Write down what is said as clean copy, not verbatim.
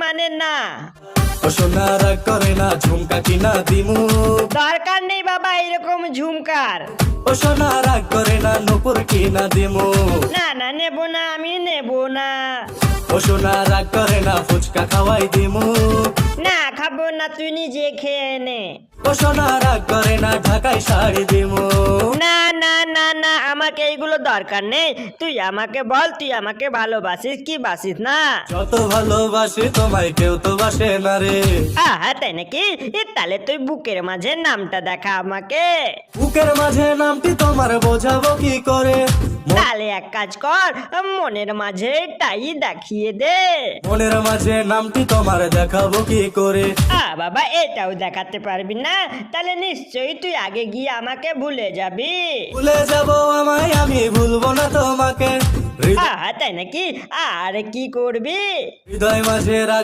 মানে না। ও সোনা রাগ করে না, ঝুমকা কিনা দিমু। দরকার নেই বাবা এরকম ঝুমকার। ও সোনা রাগ করে না, নূপুর কিনা দিমু। না না নেব না, আমি নেব না। ও সোনা রাগ করে না, ফুচকা খাওয়াই দিমু। না খাবো না, তুই নিজে খেয়ে নে। ও সোনা রাগ করে না, ঢাকায় শাড়ি দিমু। না না না না, আমাকে এইগুলো দরকার নেই। তুই আমাকে বল, তুই আমাকে ভালোবাসিস কি বাসিস না? যত ভালোবাসি তোমায় কেউ তো বাসে না রে। আহা তাই নাকি? তাহলে তুই বুকের মাঝে নামটা দেখা আমাকে। বুকের মাঝে নামটি তোমার বোঝাবো কি করে? তাহলে এক কাজ কর, মনের মাঝে টাই দেখিয়ে দে। মনের মাঝে নামটি তোমার দেখাবো কি করে? বাবা এটাও দেখাতে পারবি না? তাহলে নিশ্চয়ই তুই আগে গিয়ে আমাকে ভুলে যাবি। ভুলে যাবো আমায়, আমি ভুলবো না তোমাকে। তাই নাকি? আর কি করবি? হৃদয় মাঝে রাগ